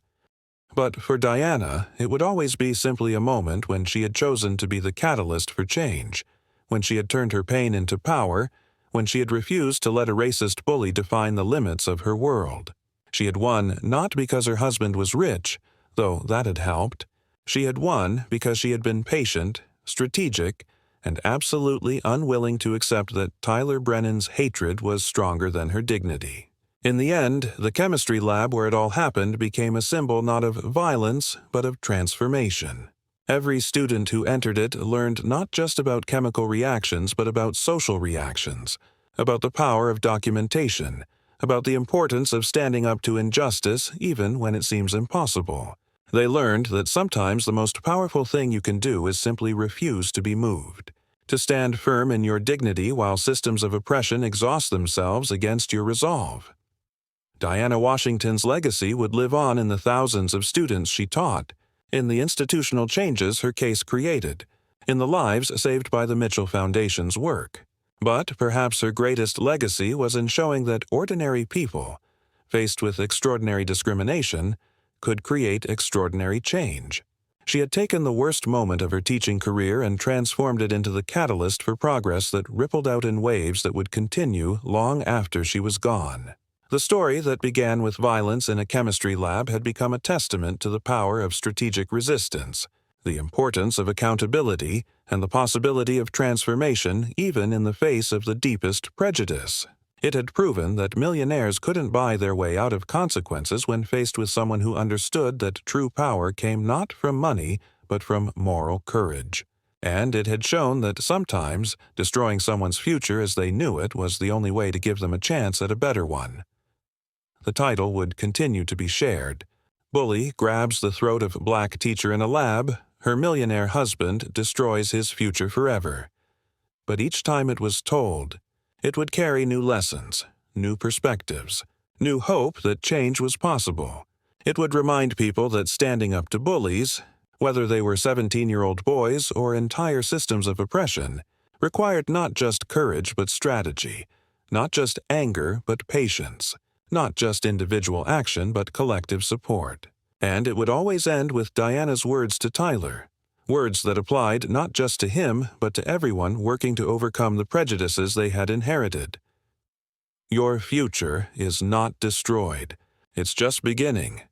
But for Diana, it would always be simply a moment when she had chosen to be the catalyst for change, when she had turned her pain into power, when she had refused to let a racist bully define the limits of her world. She had won not because her husband was rich, though that had helped. She had won because she had been patient, strategic, and absolutely unwilling to accept that Tyler Brennan's hatred was stronger than her dignity. In the end, the chemistry lab where it all happened became a symbol not of violence, but of transformation. Every student who entered it learned not just about chemical reactions, but about social reactions, about the power of documentation, about the importance of standing up to injustice even when it seems impossible. They learned that sometimes the most powerful thing you can do is simply refuse to be moved, to stand firm in your dignity while systems of oppression exhaust themselves against your resolve. Diana Washington's legacy would live on in the thousands of students she taught, in the institutional changes her case created, in the lives saved by the Mitchell Foundation's work. But perhaps her greatest legacy was in showing that ordinary people, faced with extraordinary discrimination, could create extraordinary change. She had taken the worst moment of her teaching career and transformed it into the catalyst for progress that rippled out in waves that would continue long after she was gone. The story that began with violence in a chemistry lab had become a testament to the power of strategic resistance, the importance of accountability, and the possibility of transformation even in the face of the deepest prejudice. It had proven that millionaires couldn't buy their way out of consequences when faced with someone who understood that true power came not from money, but from moral courage. And it had shown that sometimes destroying someone's future as they knew it was the only way to give them a chance at a better one. The title would continue to be shared. Bully grabs the throat of black teacher in a lab. Her millionaire husband destroys his future forever. But each time it was told, it would carry new lessons, new perspectives, new hope that change was possible. It would remind people that standing up to bullies, whether they were 17-year-old boys or entire systems of oppression, required not just courage but strategy, not just anger but patience, not just individual action but collective support. And it would always end with Diana's words to Tyler, words that applied not just to him but to everyone working to overcome the prejudices they had inherited. "Your future is not destroyed. It's just beginning."